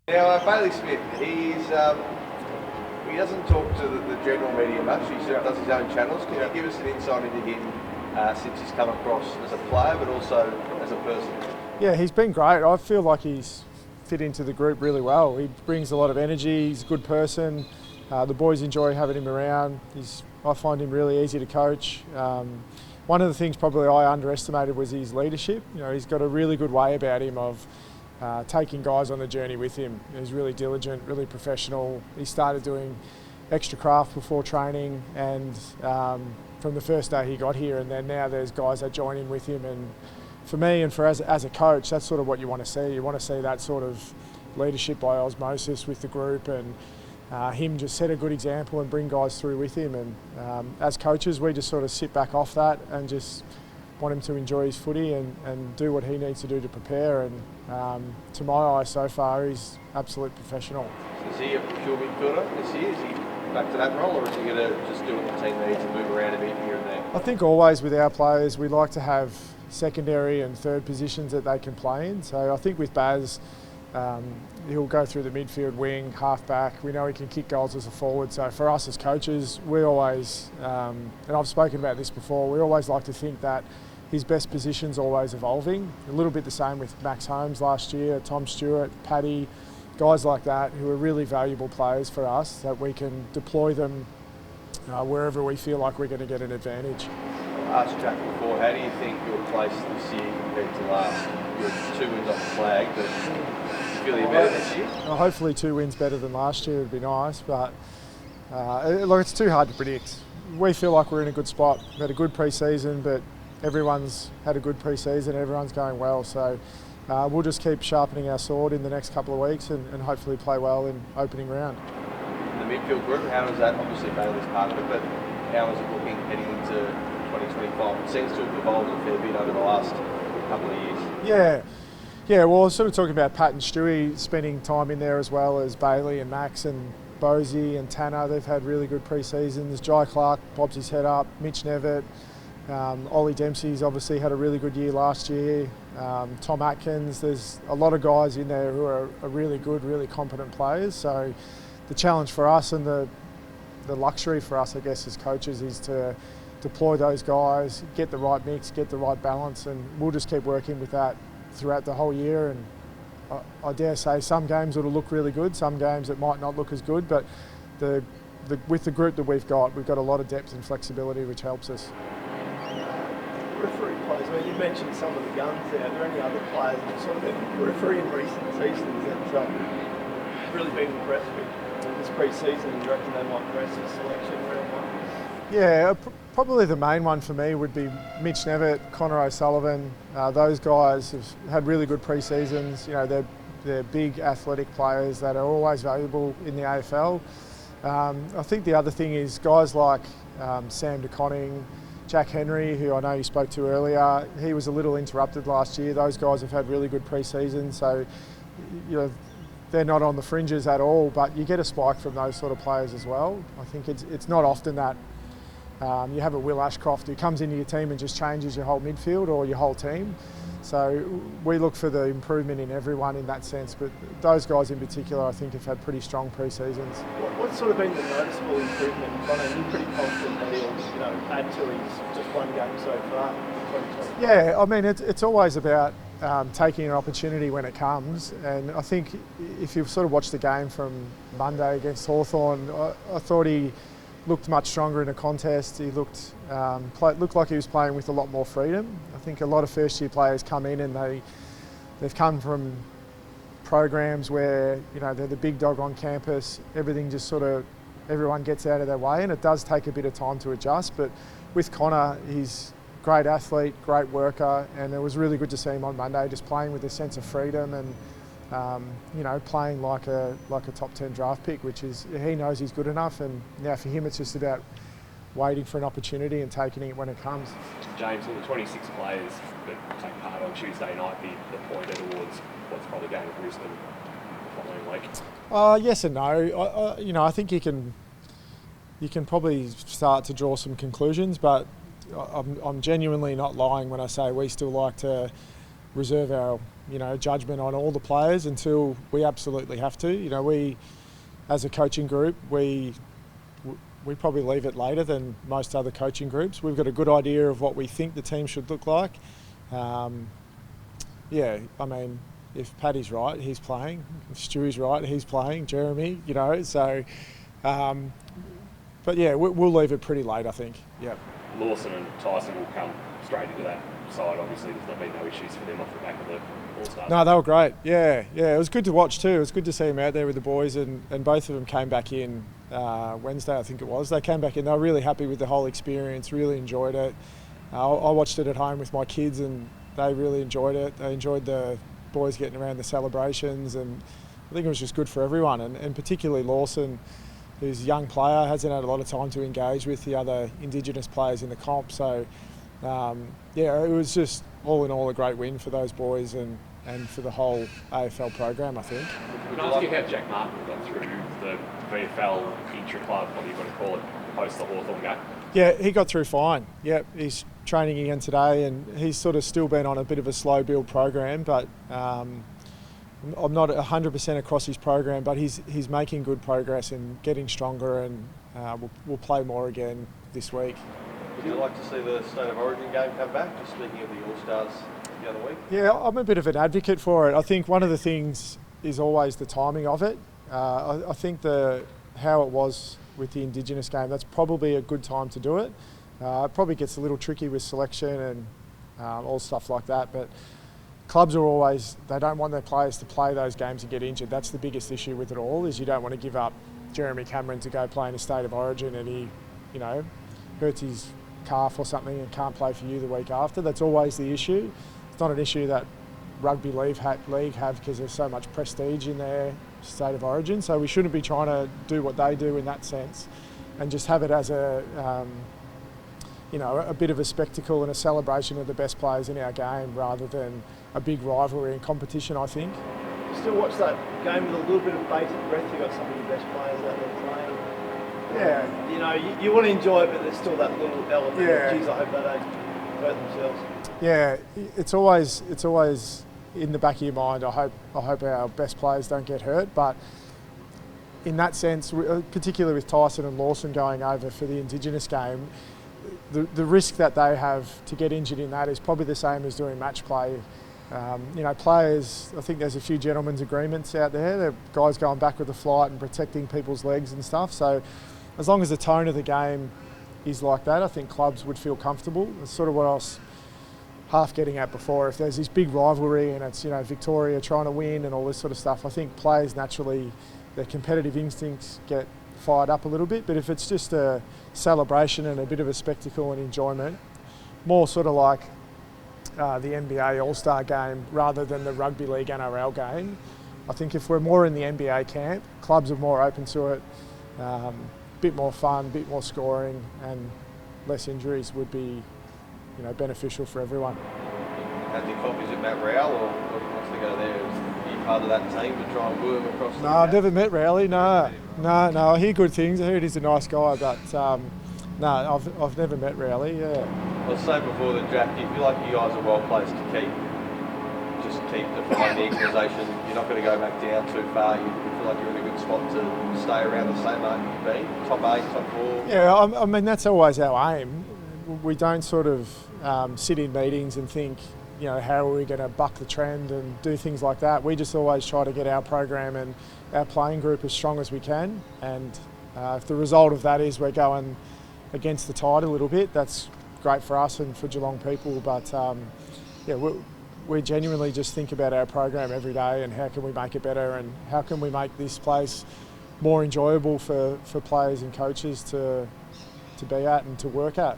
Now, Bailey Smith, he doesn't talk to the general media much. He sort of does his own channels. Can you give us an insight into him since he's come across as a player, but also as a person? Yeah, he's been great. I feel like he's fit into the group really well. He brings a lot of energy. He's a good person. The boys enjoy having him around. I find him really easy to coach. One of the things probably I underestimated was his leadership. You know, he's got a really good way about him of taking guys on the journey with him. He's really diligent, really professional. He started doing extra craft before training, and from the first day he got here, and then now there's guys that join in with him. And for me and for as a coach, that's sort of what you want to see. You want to see that sort of leadership by osmosis with the group, and him just set a good example and bring guys through with him. And as coaches, we just sort of sit back off that and just want him to enjoy his footy and do what he needs to do to prepare. And to my eye so far, he's absolute professional. Is he a pure midfielder this year? Is he back to that role, or is he going to just do what the team needs and move around a bit here and there? I think always with our players, we like to have secondary and third positions that they can play in. So I think with Baz, he'll go through the midfield, wing, half back. We know he can kick goals as a forward. So for us as coaches, we always, and I've spoken about this before, we always like to think that his best position's always evolving. A little bit the same with Max Holmes last year, Tom Stewart, Paddy, guys like that who are really valuable players for us, that we can deploy them wherever we feel like we're going to get an advantage. I asked Jack before, how do you think your place this year compared to last? You're 2 wins off the flag, but you feel you're better this year? Well, hopefully 2 wins better than last year would be nice, but look, it's too hard to predict. We feel like we're in a good spot. We had a good pre-season, but everyone's had a good pre-season, everyone's going well, so we'll just keep sharpening our sword in the next couple of weeks and hopefully play well in opening round. The midfield group, how is that? Obviously Bailey's part of it, but how is it looking heading into 2025? It seems to have evolved a fair bit over the last couple of years. Yeah. Well, I was sort of talking about Pat and Stewie spending time in there, as well as Bailey and Max and Bosey and Tanner. They've had really good pre-seasons. Jai Clark bobs his head up. Mitch Nevitt. Ollie Dempsey's obviously had a really good year last year. Tom Atkins. There's a lot of guys in there who are really good, really competent players. So the challenge for us and the luxury for us, I guess, as coaches is to deploy those guys, get the right mix, get the right balance, and we'll just keep working with that throughout the whole year. And I dare say some games it'll look really good, some games it might not look as good, but with the group that we've got a lot of depth and flexibility, which helps us. Referee players, well, you mentioned some of the guns there. Are there any other players that sort of been referee in recent seasons that really been impressed with this pre-season, and you reckon they might press the selection round one? Yeah, probably the main one for me would be Mitch Nevitt, Connor O'Sullivan. Those guys have had really good pre-seasons. You know, they're big athletic players that are always valuable in the AFL. I think the other thing is guys like Sam De Koning, Jack Henry, who I know you spoke to earlier. He was a little interrupted last year. Those guys have had really good pre-seasons, so you know, they're not on the fringes at all, but you get a spike from those sort of players as well. I think it's not often that you have a Will Ashcroft who comes into your team and just changes your whole midfield or your whole team. So we look for the improvement in everyone in that sense, but those guys in particular I think have had pretty strong pre-seasons. What's sort of been the noticeable improvement? I know you're pretty confident that he'll add to his just one game so far in 2020. Yeah, I mean it's always about taking an opportunity when it comes, and I think if you've sort of watched the game from Monday against Hawthorn, I thought he looked much stronger in a contest. He looked like he was playing with a lot more freedom. I think a lot of first-year players come in and they've come from programs where they're the big dog on campus. Everything just everyone gets out of their way, and it does take a bit of time to adjust. But with Connor, he's a great athlete, great worker, and it was really good to see him on Monday just playing with a sense of freedom and playing like a top 10 draft pick, which is, he knows he's good enough, and now for him it's just about waiting for an opportunity and taking it when it comes. James, will the 26 players that take part on Tuesday night be pointed towards what's probably going to Brisbane the following week? Yes and no. I think you can probably start to draw some conclusions, but I'm genuinely not lying when I say we still like to reserve our judgment on all the players until we absolutely have to. We, as a coaching group, we probably leave it later than most other coaching groups. We've got a good idea of what we think the team should look like. If Paddy's right, he's playing. If Stewie's right, he's playing. Jeremy, so. But yeah, we'll leave it pretty late, I think. Yeah. Lawson and Tyson will come straight into that side. Obviously, there's not been no issues for them off the back of the All-Stars. No, they were great. Yeah. It was good to watch too. It was good to see them out there with the boys, and both of them came back in Wednesday, I think it was. They came back in. They were really happy with the whole experience. Really enjoyed it. I watched it at home with my kids, and they really enjoyed it. They enjoyed the boys getting around the celebrations, and I think it was just good for everyone, and particularly Lawson, who's a young player, hasn't had a lot of time to engage with the other Indigenous players in the comp. So, it was just all in all a great win for those boys and for the whole AFL program, I think. Can I ask you how Jack Martin got through the VFL intra-club, what are you going to call it, post the Hawthorn game? Yeah, he got through fine. Yep, he's training again today, and he's sort of still been on a bit of a slow build program, but I'm not 100% across his program, but he's making good progress and getting stronger, and we'll play more again this week. Would you like to see the State of Origin game come back, just speaking of the All-Stars the other week? Yeah, I'm a bit of an advocate for it. I think one of the things is always the timing of it. I think how it was with the Indigenous game, that's probably a good time to do it. It probably gets a little tricky with selection and all stuff like that, but clubs are always, they don't want their players to play those games and get injured. That's the biggest issue with it all, is you don't want to give up Jeremy Cameron to go play in a State of Origin and he, hurts his calf or something and can't play for you the week after. That's always the issue. It's not an issue that rugby league have because there's so much prestige in their State of Origin, so we shouldn't be trying to do what they do in that sense and just have it as a bit of a spectacle and a celebration of the best players in our game rather than a big rivalry and competition, I think. Still watch that game with a little bit of bated breath. You've got some of your best players out there playing. Yeah. You want to enjoy it, but there's still that little element Yeah. of, geez, I hope they don't hurt themselves. Yeah, it's always in the back of your mind, I hope our best players don't get hurt, but in that sense, particularly with Tyson and Lawson going over for the Indigenous game, the risk that they have to get injured in that is probably the same as doing match play. Players, I think there's a few gentlemen's agreements out there. There are guys going back with the flight and protecting people's legs and stuff. So as long as the tone of the game is like that, I think clubs would feel comfortable. It's sort of what I was half getting at before. If there's this big rivalry and it's Victoria trying to win and all this sort of stuff, I think players naturally, their competitive instincts get fired up a little bit. But if it's just a celebration and a bit of a spectacle and enjoyment, more sort of like the NBA All-Star game rather than the Rugby League NRL game, I think if we're more in the NBA camp, clubs are more open to it, bit more fun, bit more scoring and less injuries would be beneficial for everyone. Had your coffees with Matt Rowell, or wants to go there? Are you part of that team to try and woo him across? No, I've never met Rowley. No. I hear good things. I heard he's a nice guy, but no, I've never met Rowley. Yeah. I was saying before the draft, do you feel like you guys are well placed to keep defying the equalisation? You're not going to go back down too far. You feel like you're in a good spot to stay around the same mark you've been, top 8, top 4. Yeah, I mean that's always our aim. We don't sort of sit in meetings and think, how are we going to buck the trend and do things like that. We just always try to get our program and our playing group as strong as we can. And if the result of that is we're going against the tide a little bit, that's great for us and for Geelong people. But we genuinely just think about our program every day and how can we make it better and how can we make this place more enjoyable for players and coaches to be at and to work at.